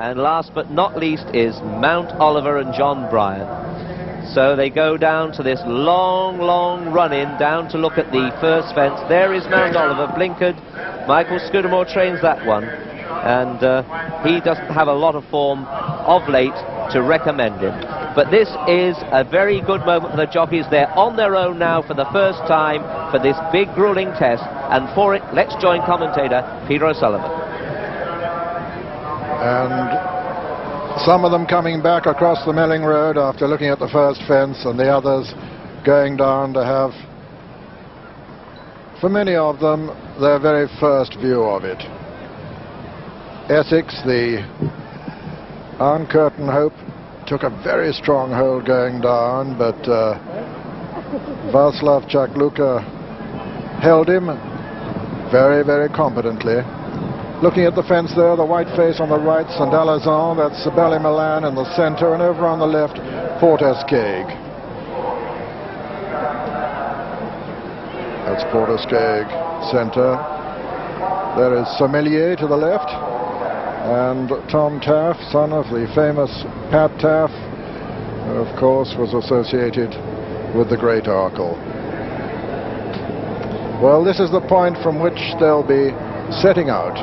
And last but not least is Mount Oliver and John Bryan. So they go down to this long run-in down to look at the first fence. There is Mount Oliver, blinkered. Michael Scudamore trains that one, and he doesn't have a lot of form of late to recommend him. But this is a very good moment for the jockeys. They're on their own now for the first time for this big grueling test, and for it, let's join commentator Peter O'Sullivan. And some of them coming back across the Melling Road after looking at the first fence, and the others going down to have, for many of them, their very first view of it. Essex, the Uncurtain Hope, took a very strong hold going down, but Václav Chakluka held him very competently. Looking at the fence there, the white face on the right, Saint-Alazan, that's Ballymilan in the centre, and over on the left, Port Escaig. That's Port Escaig centre. There is Sommelier to the left, and Tom Taff, son of the famous Pat Taff, who of course was associated with the Great Arkle. Well, this is the point from which they'll be setting out.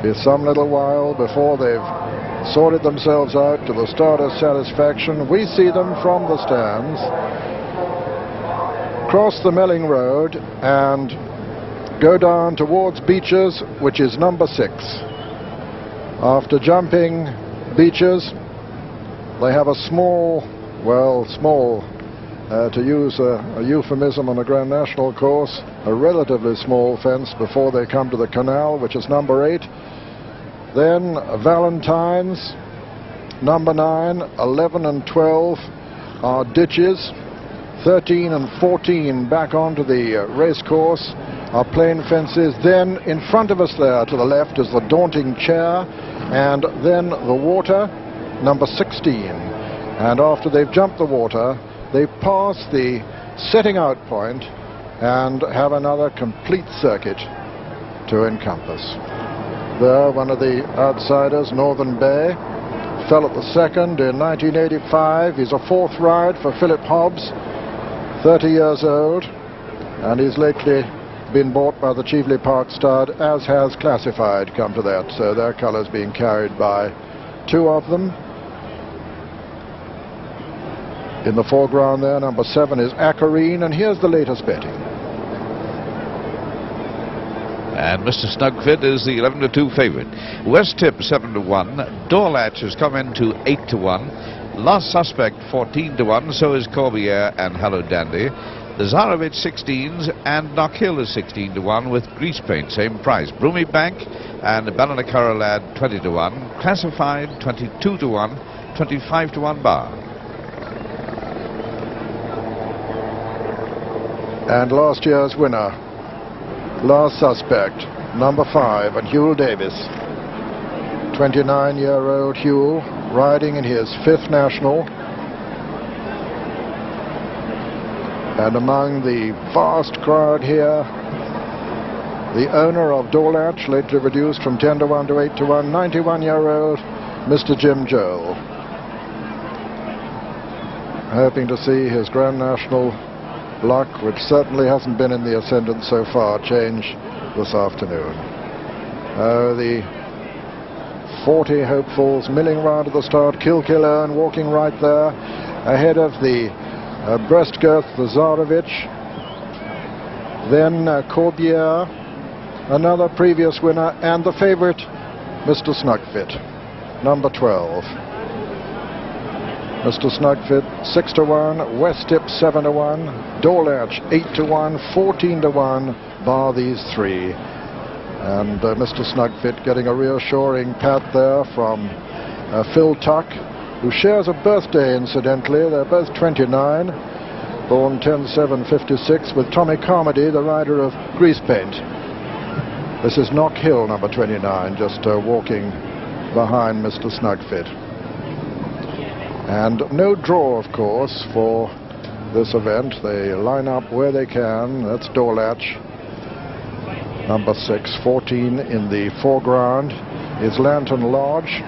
It's some little while before they've sorted themselves out to the starter's satisfaction. We see them from the stands cross the Melling Road and go down towards Beeches, which is number 6. After jumping Beeches, they have a small, to use a euphemism on a Grand National course, a relatively small fence before they come to the canal, which is number 8. Then Valentine's, number 9, 11 and 12 are ditches. 13 and 14 back onto the race course are plain fences. Then in front of us there to the left is the Daunting Chair, and then the Water, number 16. And after they've jumped the Water, they pass the setting out point and have another complete circuit to encompass. There, one of the outsiders, Northern Bay, fell at the second in 1985. He's a 4th ride for Philip Hobbs, 30 years old, and he's lately been bought by the Cheveley Park stud, as has Classified, come to that. So their colours being carried by 2 of them. In the foreground there, number 7 is Acarine, and here's the latest betting. And Mr. Snugfit is the 11-2 favourite. West Tip 7-1. Dorlatch has come into 8-1. Last Suspect 14-1. So is Corbiere and Hello Dandy. The Zarovich 16s and Knockhill is 16-1 with Grease Paint, same price. Broomy Bank and Ballinacurra Lad 20-1. Classified 22-1. 25-1 bar. And last year's winner, Last Suspect, number 5, and Hugh Davis. 29-year-old Hugh, riding in his 5th National. And among the vast crowd here, the owner of Dorlatch, lately reduced from 10-1 to 8-1, 91-year-old Mr. Jim Joel. Hoping to see his Grand National luck, which certainly hasn't been in the ascendant so far, change this afternoon. The 40 hopefuls milling round at the start. Kilkillern walking right there ahead of the breastgirth, the Zarovich. Then Corbiere, another previous winner, and the favourite, Mr. Snugfit, number 12. Mr. Snugfit 6-1, West Tip 7-1, Dorlatch 8-1, 14-1, bar these 3. And Mr. Snugfit getting a reassuring pat there from Phil Tuck, who shares a birthday incidentally. They're both 29, born 10/7/56, with Tommy Carmody, the rider of Grease Paint. This is Knockhill, number 29, just walking behind Mr. Snugfit. And no draw, of course, for this event. They line up where they can. That's Dorlatch, number 6. 14 in the foreground is Lantern Lodge.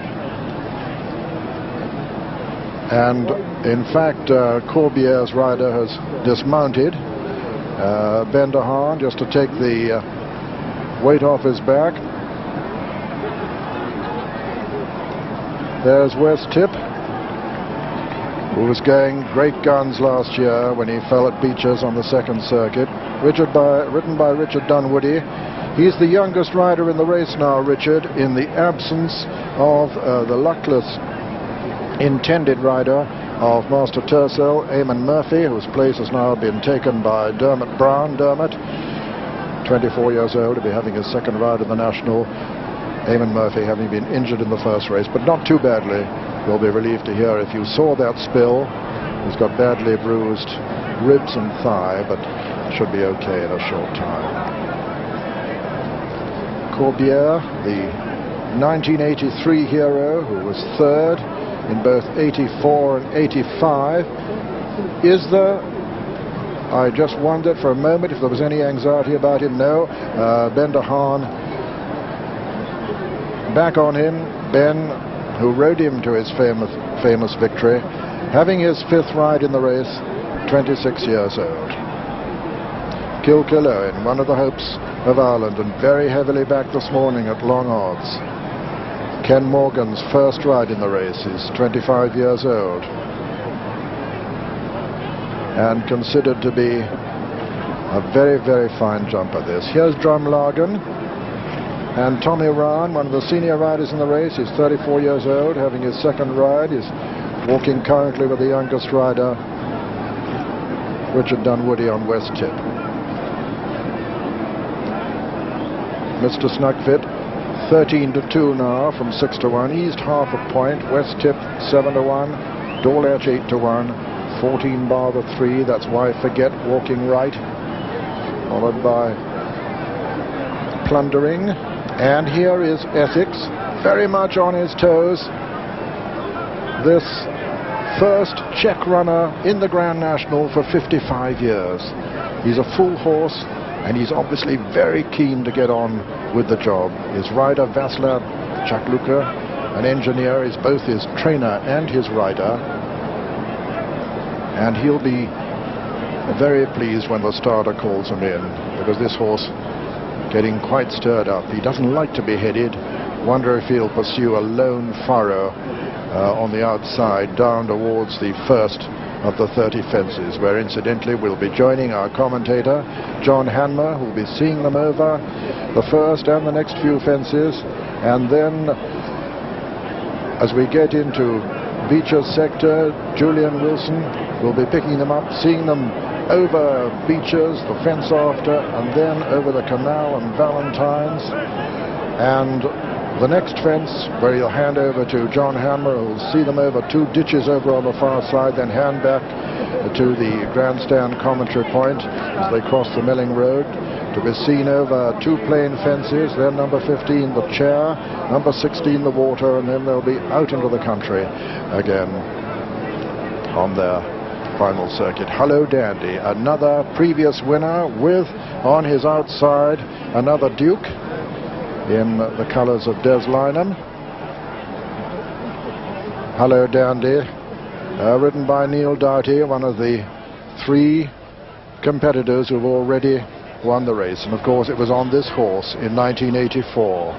And in fact, Corbier's rider has dismounted. Ben de Haan, just to take the weight off his back. There's West Tip, who was going great guns last year when he fell at Beecher's on the second circuit. Ridden by Richard Dunwoody. He's the youngest rider in the race now, Richard, in the absence of the luckless intended rider of Master Tercel, Eamon Murphy, whose place has now been taken by Dermot Brown. Dermot, 24 years old, will be having his second ride in the National. Eamon Murphy having been injured in the first race, but not too badly. You'll be relieved to hear if you saw that spill. He's got badly bruised ribs and thigh, but should be okay in a short time. Corbière, the 1983 hero, who was third in both 84 and 85. Is there, I just wondered for a moment if there was any anxiety about him. No. Ben de Haan back on him. Ben, who rode him to his famous victory, having his fifth ride in the race, 26 years old. Kilkillowen, one of the hopes of Ireland, and very heavily back this morning at long odds. Ken Morgan's first ride in the race. He's 25 years old and considered to be a very, very fine jumper, this. Here's Drumlagan and Tommy Ryan, one of the senior riders in the race. He's 34 years old, having his second ride. He's walking currently with the youngest rider, Richard Dunwoody, on West Tip. Mr. Snugfit, 13-2 now from 6-1, eased half a point. West Tip 7-1, Dawlatch 8-1, 14 bar the 3. That's Why Forget walking right, followed by Plundering. And here is Essex, very much on his toes. This first Czech runner in the Grand National for 55 years. He's a full horse, and he's obviously very keen to get on with the job. His rider, Václav Chakluka, an engineer, is both his trainer and his rider. And he'll be very pleased when the starter calls him in, because this horse getting quite stirred up. He doesn't like to be headed. Wonder if he'll pursue a lone furrow on the outside down towards the first of the 30 fences, where incidentally we'll be joining our commentator John Hanmer, who'll be seeing them over the first and the next few fences. And then as we get into Beecher's sector, Julian Wilson will be picking them up, seeing them over Beecher's, the fence after, and then over the canal and Valentine's. And the next fence, where he'll hand over to John Hanmer, who'll see them over two ditches over on the far side, then hand back to the grandstand commentary point as they cross the Milling Road, to be seen over two plain fences, then number 15 the chair, number 16 the water, and then they'll be out into the country again on their final circuit. Hello Dandy, another previous winner, with on his outside another Duke in the colours of Des Lynam. Hello Dandy, ridden by Neil Doughty, one of the three competitors who've already won the race. And of course it was on this horse in 1984.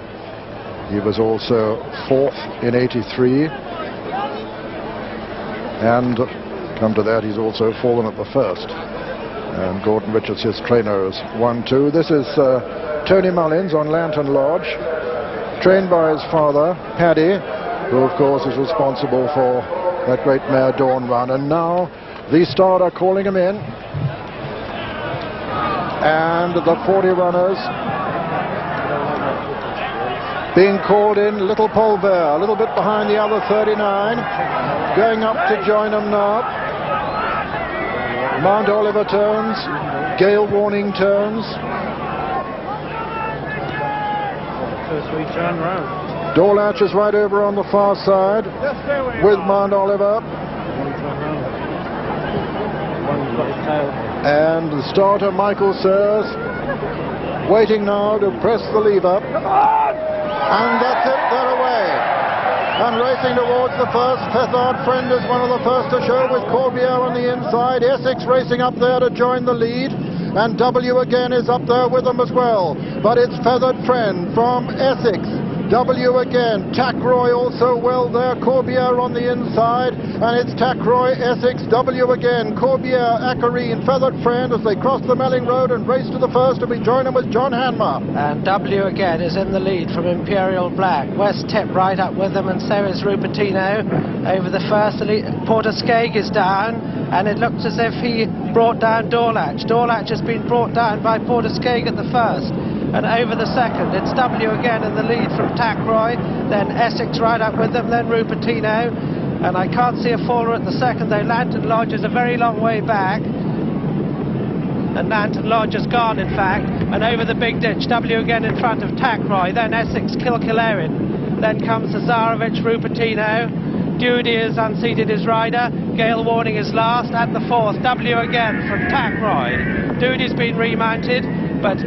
He was also fourth in 83, and come to that, he's also fallen at the first. And Gordon Richards, his trainer, has won too. This is Tony Mullins on Lantern Lodge, trained by his father, Paddy, who of course is responsible for that great mare Dawn Run. And now the starter calling him in. And the 40 runners being called in. Little Polver, a little bit behind the other 39, going up to join them now. Mount Oliver turns, gale warning turns. First we turn round. Dawlatch is right over on the far side with Mount Oliver. And the starter, Michael Sears, waiting now to press the lever. And that's it, they're away. And racing towards the first, Feathered Friend is one of the first to show with Corbiere on the inside. Essex racing up there to join the lead. And W again is up there with them as well. But it's Feathered Friend from Essex. W again, Tackroy also well there, Corbiere on the inside, and it's Tackroy, Essex, W again, Corbiere, Acarine, Feathered Friend as they cross the Melling Road and race to the first, and we join them with John Hanmer. And W again is in the lead from Imperial Black. West Tip right up with them, and so is Rupertino over the first. Porter-Skeg is down, and it looks as if he brought down Dorlatch. Dorlatch has been brought down by Porter-Skeg at the first. And over the second, it's W again in the lead from Tackroy, then Essex right up with them, then Rupertino, and I can't see a faller at the second, though Lantern Lodge is a very long way back, and Lantern Lodge has gone, in fact, and over the big ditch, W again in front of Tackroy, then Essex, Kilkillerin, then comes Zazarovich, Rupertino, Dudy has unseated his rider, Gale Warning is last, at the fourth, W again from Tackroy. Dudy's been remounted, but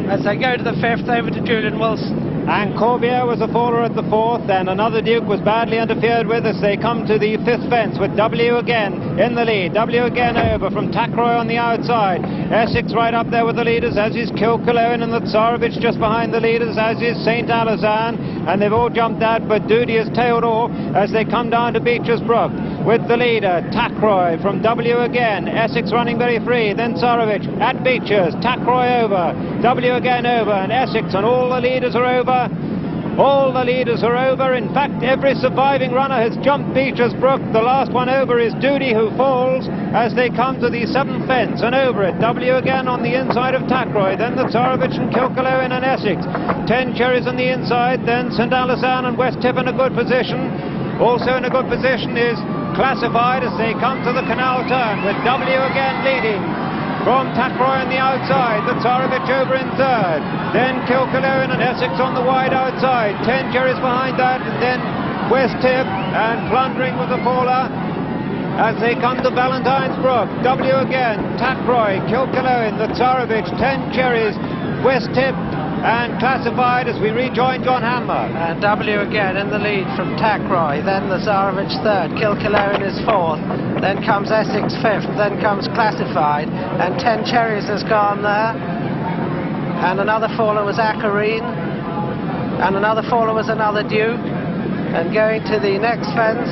as they go to the fifth, over to Julian Wilson. And Corbiere was a faller at the fourth, and another Duke was badly interfered with as they come to the fifth fence with W again in the lead. W again over from Tackroy on the outside. Essex right up there with the leaders, as is Kilkillerin, and the Tsarevich just behind the leaders, as is St. Alazan, and they've all jumped out, but Dudy has tailed off as they come down to Beecher's Brook with the leader, Tackroy from W again. Essex running very free, then Tsarevich at Beecher's, Tackroy over, W again over, and Essex, and all the leaders are over. All the leaders are over. In fact, every surviving runner has jumped Beecher's Brook. The last one over is Dudy, who falls as they come to the seventh fence, and over it, W again on the inside of Tackroy, then the Tsarevich and Kilkillerin and Essex. 10 Cherries on the inside, then St. Alazan and West Tip in a good position. Also in a good position is Classified as they come to the canal turn, with W again leading from Tackroy on the outside, the Tsarevich over in third, then Kilkillerin and Essex on the wide outside, 10 Cherries behind that, and then West Tip and Plundering with the faller as they come to Valentine's Brook. W again, Tackroy, Kilkillerin, the Tsarevich, 10 Cherries, West Tip and Classified as we rejoin John Hanmer. And W again in the lead from Tackroy, then the Tsarevich third, Kilkillerin is fourth, then comes Essex fifth, then comes Classified, and 10 Cherries has gone there, and another faller was Acarine, and another faller was another Duke. And going to the next fence,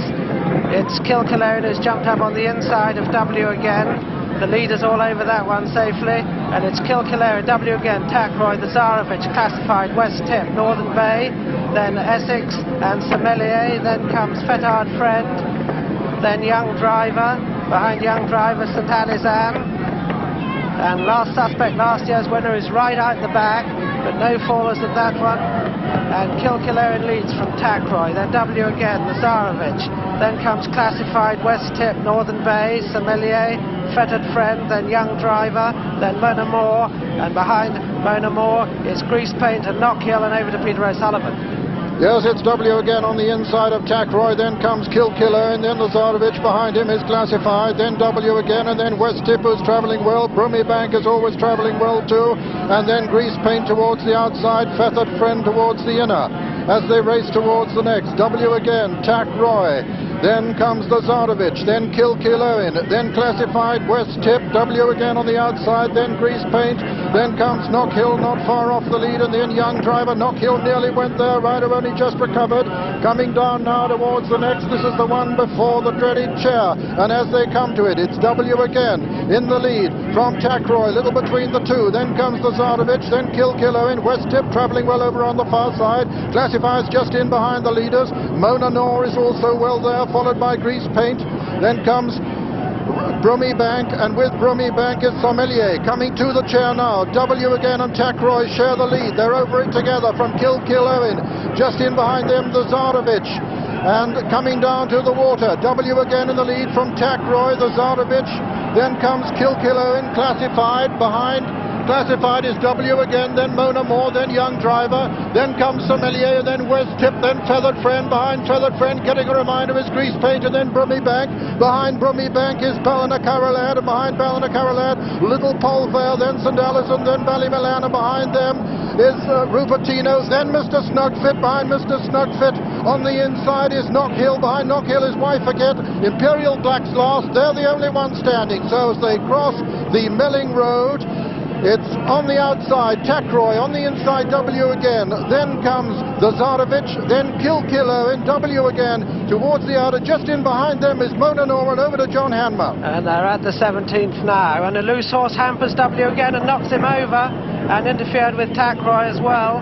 it's Kilkillerin who's jumped up on the inside of W again. The leader's all over that one safely, and it's Kilkillerin, W again, Tackroy, the Tsarevich, Classified, West Tip, Northern Bay, then Essex and Sommelier, then comes Feathered Friend, then Young Driver, behind Young Driver, St. Alazan, and last suspect, last year's winner, is right out the back, but no fallers at that one, and Kilkillerin leads from Tackroy, then W again, the Tsarevich, then comes Classified, West Tip, Northern Bay, Sommelier, Feathered Friend, then Young Driver, then Mona Moore, and behind Mona Moore is Grease Paint and Knockhill, and over to Peter O'Sullivan. Yes, it's W again on the inside of Tackroy, then comes Kilkillerin, then the Tsarevich behind him is Classified, then W again, and then West Tip is travelling well, Brumiebank is always travelling well too, and then Grease Paint towards the outside, Feathered Friend towards the inner. As they race towards the next, W again, Tackroy, then comes the Tsarevich, then Kilkillerin, then Classified, West Tip, W again on the outside, then Grease Paint, then comes Knockhill not far off the lead, and then Young Driver. Knockhill nearly went there, rider only just recovered, coming down now towards the next. This is the one before the dreaded chair, and as they come to it, it's W again in the lead from Tackroy, little between the two, then comes the Tsarevich, then Kilkillerin, West Tip travelling well over on the far side, Classified's just in behind the leaders, Mona Moore is also well there, followed by Grease Paint, then comes Brumiebank, and with Brumiebank is Sommelier coming to the chair now. W again and Tackroy share the lead, they're over it together from Kilkillerin, just in behind them the Tsarevich, and coming down to the water, W again in the lead from Tackroy, the Tsarevich, then comes Kilkillerin, Classified behind. Classified is W again, then Mona Moore, then Young Driver, then comes Sommelier, then West Tip, then Feathered Friend. Behind Feathered Friend, getting a reminder, is Grease Paint, and then Brumiebank. Behind Brumiebank is Ballinacarrolad, and behind Ballinacarrolad, Little Polfair, then St. Alison, then Ballymillan, and behind them is Rupertino, then Mr. Snugfit. Behind Mr. Snugfit On the inside is Knockhill. Behind Knockhill is Wife Again. Imperial Black's last. They're the only one standing. So as they cross the Melling Road, it's on the outside, Tackroy, on the inside, W Again. Then comes the Tsarevich, then Kilkilo in W Again. Towards the outer, just in behind them is Monanor, and over to John Hanmer. And they're at the 17th now, and a loose horse hampers W Again and knocks him over, and interfered with Tackroy as well.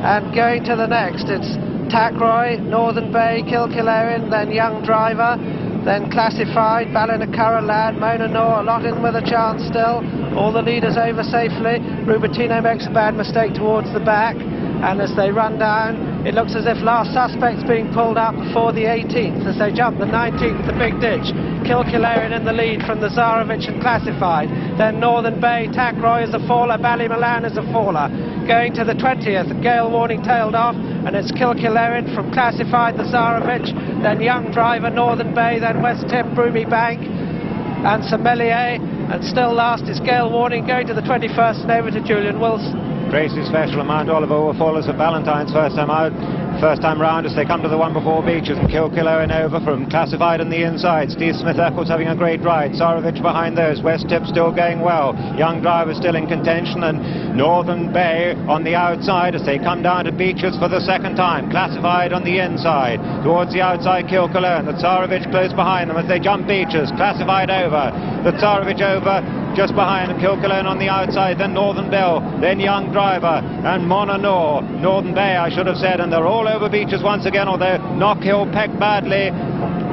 And going to the next, it's Tackroy, Northern Bay, Kilkillowen, then Young Driver, then Classified, Ballinacurra Lad, Monanor, a lot in with a chance still. All the leaders over safely. Rubertino makes a bad mistake towards the back, and as they run down, it looks as if Last Suspect's being pulled up before the 18th as they jump the 19th, the big ditch. Kilkillowen in the lead from the Tsarevich and Classified. Then Northern Bay, Tackroy is a faller, Ballymalan is a faller. Going to the 20th, Gale Warning tailed off, and it's Kilkillowen from Classified, the Tsarevich, then Young Driver, Northern Bay, then West Tip, Broomy Bank, and Sommelier, and still last is Gale Warning going to the 21st and over to Julian Wilson. Tracy Special and Mount Oliver were fallers of Valentine's first time round as they come to the one before Beaches, and Kilkillowen over from Classified on the inside. Steve Smith Eccles having a great ride. Tsarevich behind those. West Tip still going well. Young Driver still in contention, and Northern Bay on the outside as they come down to Beaches for the second time. Classified on the inside. Towards the outside, Kilkillowen. The Tsarevich close behind them as they jump Beaches. Classified over. The Tsarevich over. Just behind Kilkillowen on the outside, then Northern Bell, then Young Driver, and Monanor. Northern Bay, I should have said, and they're all over Beaches once again, although Knockhill pecked badly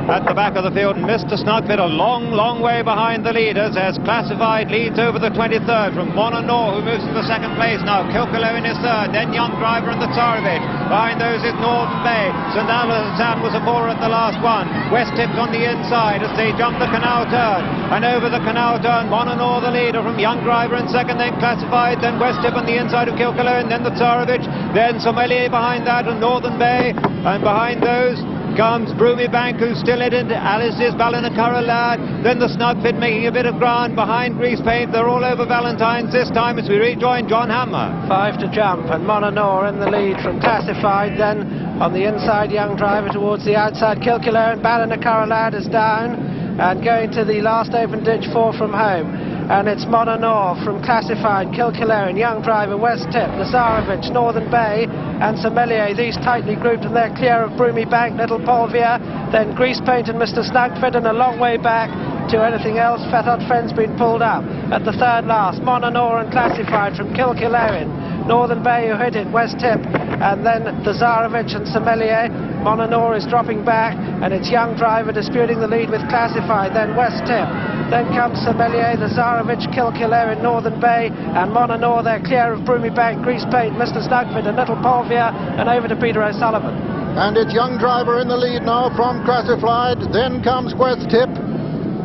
at the back of the field, and Mr. Snugfit a long, long way behind the leaders as Classified leads over the 23rd from Monanor, who moves to the second place now. Kilkillowen is third, then Young Driver and the Tsarevich. Behind those is Northern Bay. St. Alazan was a faller at the last one. West Tip's on the inside as they jump the canal turn, and over the canal turn, Monanor the leader from Young Driver in second, then Classified, then West Tip on the inside of Kilkillowen, then the Tsarevich, then Sommelier behind that, and Northern Bay, and behind those comes Broomy Bank, who's still in it. Alice's Ballinacurra Lad, then the Snugfit making a bit of ground behind Grease Paint. They're all over Valentine's this time as we rejoin John Hanmer. 5 to jump, and Monanor in the lead from Classified. Then on the inside, Young Driver towards the outside, Kilkillowen, Ballinacurra Lad is down, and going to the last open ditch, 4 from home. And it's Monanor from Classified, Kilkillowen, Young Driver, West Tip, the Tsarevich, Northern Bay, and Sommelier. These tightly grouped, and they're clear of Broomy Bank, Little Polvia, then Grease Paint and Mr. Snugfit, and a long way back to anything else. Fethard Friend's been pulled up. At the third last, Monanor and Classified from Kilkillowen. Northern Bay who hit it, West Tip, and then the Tsarevich and Sommelier. Monanor is dropping back, and it's Young Driver disputing the lead with Classified, then West Tip. Then comes Sommelier, the Tsarevich, Kilkillowen, Northern Bay, and Monanor. They're clear of Broomy Bank, Grease Paint, Mr. Snugfit, and Little Polvia, and over to Peter O'Sullivan. And it's Young Driver in the lead now from Classified. Then comes West Tip.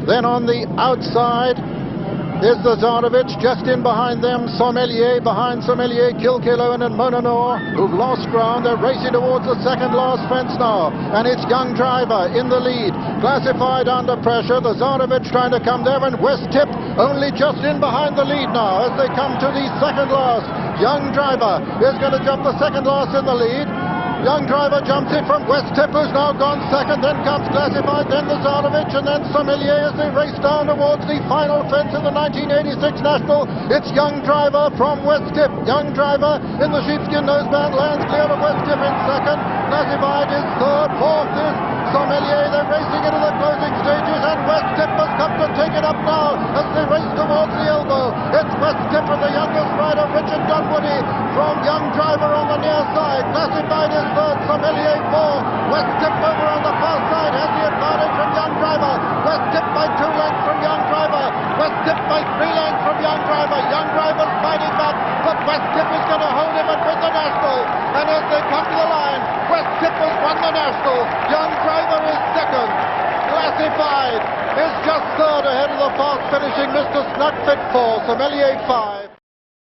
Then on the outside is the Tsarevich, just in behind them, Sommelier, behind Sommelier, Kilkillowen and Monanor, who've lost ground. They're racing towards the second last fence now, and it's Young Driver in the lead. Classified under pressure, the Tsarevich trying to come there, and West Tip only just in behind the lead now as they come to the second last. Young Driver is going to jump the second last in the lead. Young Driver jumps it from West Tip, who's now gone second. Then comes Classified, then the Tsarevich, and then Sommelier as they race down towards the final fence in the 1986 National. It's Young Driver from West Tip. Young Driver in the sheepskin noseband lands clear of West Tip in second. Classified is third. Fourth is Sommelier. They're racing into the closing stages, and West Tip has come to take it up now as they race towards the elbow. It's West Tip and the youngest rider, Richard Dunwoody, from Young Driver on the near side. Classified is third, Sommelier fourth. West Tip over on the far side has the advantage from Young Driver. West Tip by 2 lengths from Young Driver. West Tip by 3 lengths from Young Driver. Young Driver's fighting back, but West Tip is going to hold him and win the National. And as they come to the line, West Tip has won the National. Young Driver is second. Classified is just third ahead of the fast finishing Mr. Snugfit 4, Sommelier 5.